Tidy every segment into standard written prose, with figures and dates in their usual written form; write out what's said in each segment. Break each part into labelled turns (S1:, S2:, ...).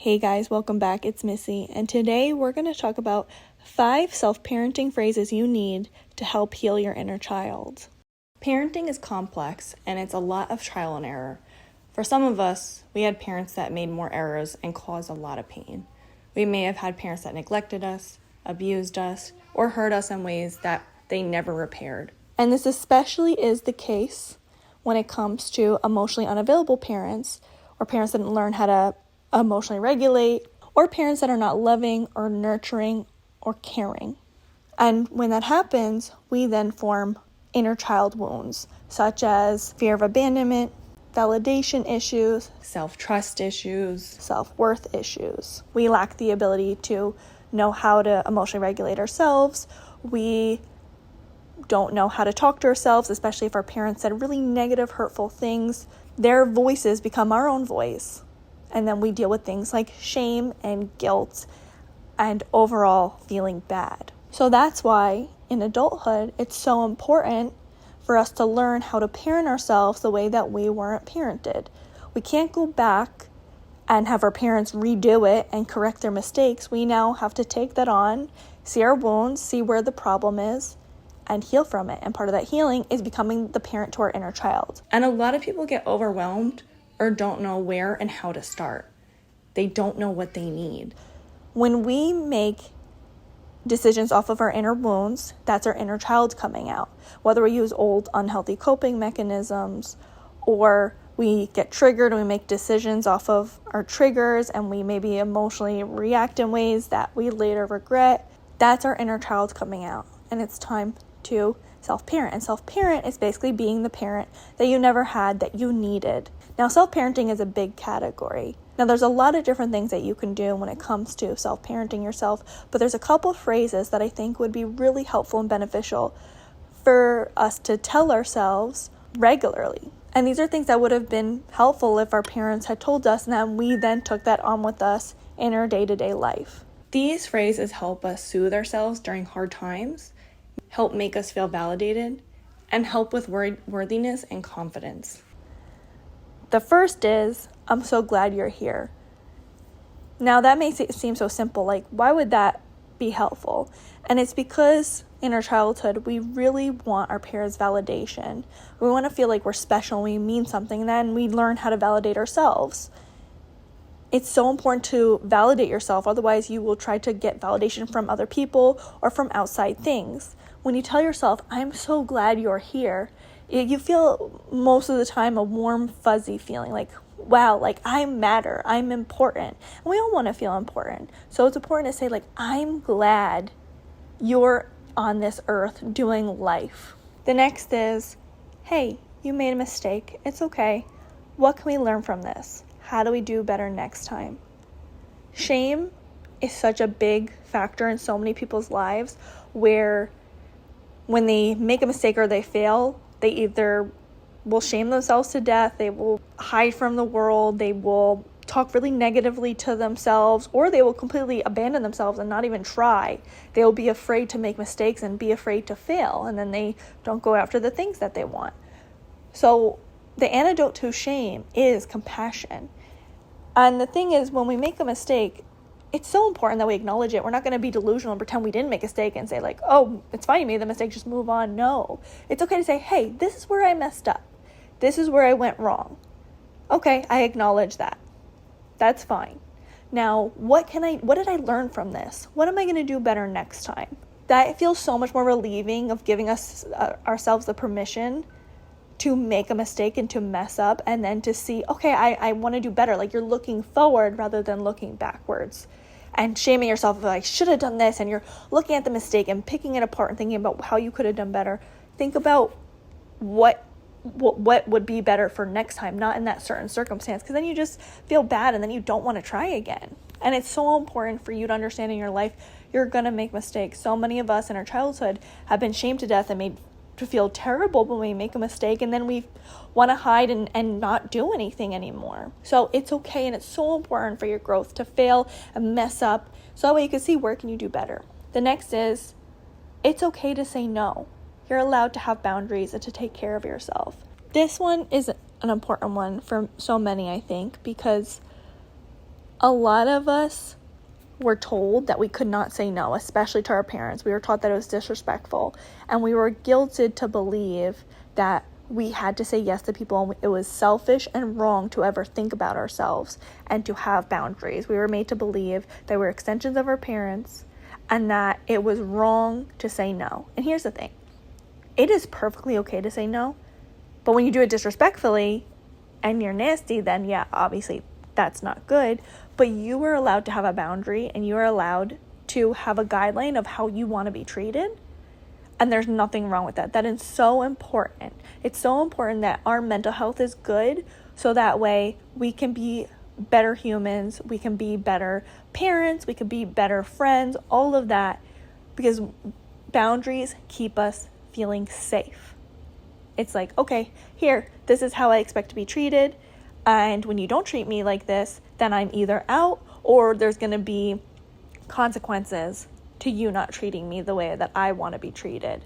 S1: Hey guys, welcome back. It's Missy, and today we're going to talk about 5 self-parenting phrases you need to help heal your inner child. Parenting is complex, and it's a lot of trial and error. For some of us, we had parents that made more errors and caused a lot of pain. We may have had parents that neglected us, abused us, or hurt us in ways that they never repaired. And this especially is the case when it comes to emotionally unavailable parents, or parents that didn't learn how to emotionally regulate, or parents that are not loving or nurturing or caring. And when that happens, we then form inner child wounds, such as fear of abandonment, validation issues, self-trust issues, self-worth issues. We lack the ability to know how to emotionally regulate ourselves. We don't know how to talk to ourselves, especially if our parents said really negative, hurtful things. Their voices become our own voice. And then we deal with things like shame and guilt and overall feeling bad. So that's why in adulthood, it's so important for us to learn how to parent ourselves the way that we weren't parented. We can't go back and have our parents redo it and correct their mistakes. We now have to take that on, see our wounds, see where the problem is, and heal from it. And part of that healing is becoming the parent to our inner child. And a lot of people get overwhelmed or don't know where and how to start. They don't know what they need. When we make decisions off of our inner wounds, that's our inner child coming out. Whether we use old unhealthy coping mechanisms, or we get triggered and we make decisions off of our triggers and we maybe emotionally react in ways that we later regret, that's our inner child coming out. And it's time to self-parent. And self-parent is basically being the parent that you never had, that you needed. Now, self-parenting is a big category. Now, there's a lot of different things that you can do when it comes to self-parenting yourself, but there's a couple of phrases that I think would be really helpful and beneficial for us to tell ourselves regularly. And these are things that would have been helpful if our parents had told us, and then we then took that on with us in our day-to-day life. These phrases help us soothe ourselves during hard times, help make us feel validated, and help with worthiness and confidence. The first is, I'm so glad you're here. Now that makes it seem so simple, like why would that be helpful? And it's because in our childhood, we really want our parents' validation. We want to feel like we're special, we mean something, and then we learn how to validate ourselves. It's so important to validate yourself, otherwise you will try to get validation from other people or from outside things. When you tell yourself, I'm so glad you're here, you feel most of the time a warm, fuzzy feeling like, wow, like I matter, I'm important. And we all want to feel important. So it's important to say like, I'm glad you're on this earth doing life. The next is, hey, you made a mistake. It's okay. What can we learn from this? How do we do better next time? Shame is such a big factor in so many people's lives where when they make a mistake or they fail, they either will shame themselves to death, they will hide from the world, they will talk really negatively to themselves, or they will completely abandon themselves and not even try. They will be afraid to make mistakes and be afraid to fail, and then they don't go after the things that they want. So the antidote to shame is compassion. And the thing is, when we make a mistake, it's so important that we acknowledge it. We're not going to be delusional and pretend we didn't make a mistake and say like, oh, it's fine, you made the mistake, just move on. No, it's okay to say, hey, this is where I messed up. This is where I went wrong. Okay, I acknowledge that. That's fine. Now, what did I learn from this? What am I going to do better next time? That feels so much more relieving of giving us ourselves the permission to make a mistake and to mess up, and then to see, okay, I want to do better. Like you're looking forward rather than looking backwards and shaming yourself, like, should have done this, and you're looking at the mistake and picking it apart and thinking about how you could have done better. Think about what would be better for next time, not in that certain circumstance, because then you just feel bad and then you don't want to try again. And it's so important for you to understand in your life, you're going to make mistakes. So many of us in our childhood have been shamed to death and made to feel terrible when we make a mistake, and then we want to hide and not do anything anymore. So it's okay, and it's so important for your growth to fail and mess up, so that way you can see where can you do better. The next is, it's okay to say no. You're allowed to have boundaries and to take care of yourself. This one is an important one for so many, I think, because A lot of us were told that we could not say no, especially to our parents. We were taught that it was disrespectful, and we were guilted to believe that we had to say yes to people, and it was selfish and wrong to ever think about ourselves and to have boundaries. We were made to believe that we're extensions of our parents and that it was wrong to say no. And here's the thing. It is perfectly okay to say no, but when you do it disrespectfully and you're nasty, then yeah, obviously that's not good. But you are allowed to have a boundary, and you are allowed to have a guideline of how you want to be treated. And there's nothing wrong with that. That is so important. It's so important that our mental health is good, so that way we can be better humans, we can be better parents, we can be better friends, all of that, because boundaries keep us feeling safe. It's like, okay, here, this is how I expect to be treated, and when you don't treat me like this, then I'm either out or there's going to be consequences to you not treating me the way that I want to be treated.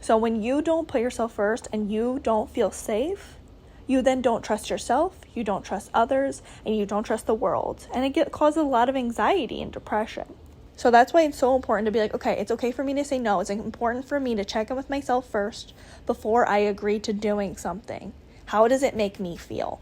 S1: So when you don't put yourself first and you don't feel safe, you then don't trust yourself, you don't trust others, and you don't trust the world. And it causes a lot of anxiety and depression. So that's why it's so important to be like, okay, it's okay for me to say no. It's important for me to check in with myself first before I agree to doing something. How does it make me feel?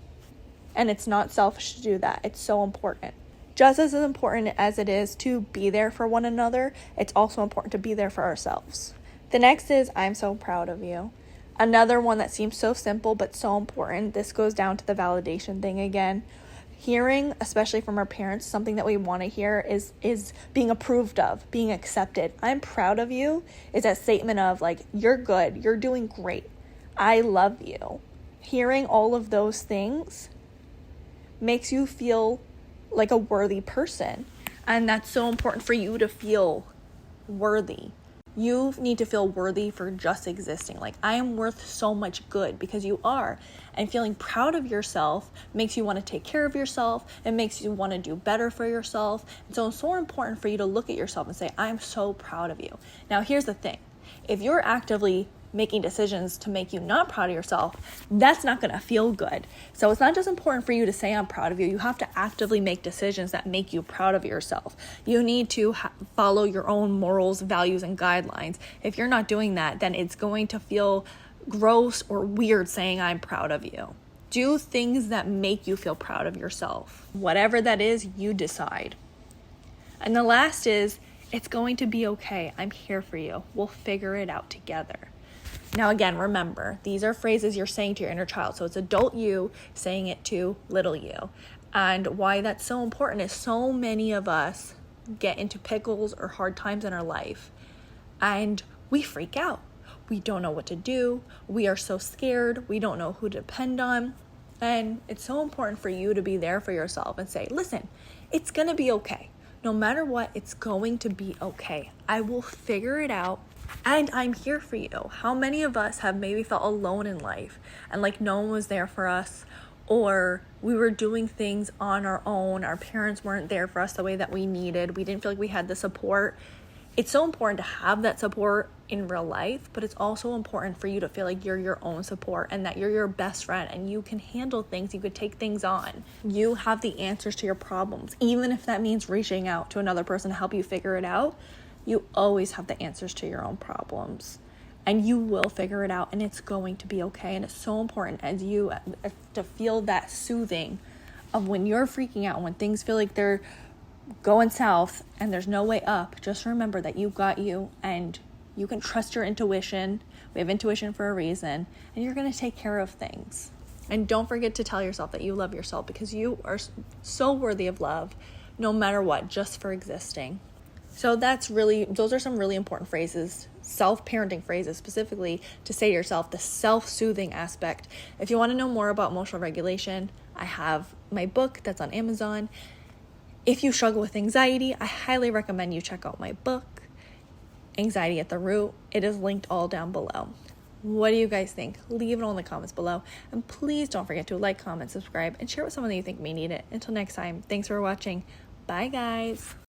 S1: And it's not selfish to do that. It's so important. Just as important as it is to be there for one another, it's also important to be there for ourselves. The next is, I'm so proud of you. Another one that seems so simple but so important. This goes down to the validation thing again. Hearing, especially from our parents, something that we want to hear is being approved of, being accepted. I'm proud of you is that statement of like, you're good, you're doing great, I love you. Hearing all of those things makes you feel like a worthy person. And that's so important for you to feel worthy. You need to feel worthy for just existing. Like, I am worth so much good, because you are. And feeling proud of yourself makes you want to take care of yourself. It makes you want to do better for yourself. And so it's so important for you to look at yourself and say, I'm so proud of you. Now, here's the thing. If you're actively making decisions to make you not proud of yourself, that's not going to feel good. So it's not just important for you to say I'm proud of you. You have to actively make decisions that make you proud of yourself. You need to follow your own morals, values, and guidelines. If you're not doing that, then it's going to feel gross or weird saying I'm proud of you. Do things that make you feel proud of yourself. Whatever that is, you decide. And the last is, it's going to be okay. I'm here for you. We'll figure it out together. Now, again, remember, these are phrases you're saying to your inner child. So it's adult you saying it to little you. And why that's so important is so many of us get into pickles or hard times in our life, and we freak out. We don't know what to do. We are so scared. We don't know who to depend on. And it's so important for you to be there for yourself and say, listen, it's going to be okay. No matter what, it's going to be okay. I will figure it out. And I'm here for you. How many of us have maybe felt alone in life and like no one was there for us, or we were doing things on our own. Our parents weren't there for us the way that we needed. We didn't feel like we had the support. It's so important to have that support in real life, but it's also important for you to feel like you're your own support and that you're your best friend and you can handle things. You could take things on. You have the answers to your problems, even if that means reaching out to another person to help you figure it out. You always have the answers to your own problems, and you will figure it out, and it's going to be okay. And it's so important as you to feel that soothing of when you're freaking out, when things feel like they're going south and there's no way up. Just remember that you got you, and you can trust your intuition. We have intuition for a reason, and you're going to take care of things. And don't forget to tell yourself that you love yourself, because you are so worthy of love, no matter what, just for existing. So those are some really important phrases, self-parenting phrases specifically, to say to yourself, the self-soothing aspect. If you want to know more about emotional regulation, I have my book that's on Amazon. If you struggle with anxiety, I highly recommend you check out my book, Anxiety at the Root. It is linked all down below. What do you guys think? Leave it all in the comments below. And please don't forget to like, comment, subscribe, and share with someone that you think may need it. Until next time, thanks for watching. Bye, guys.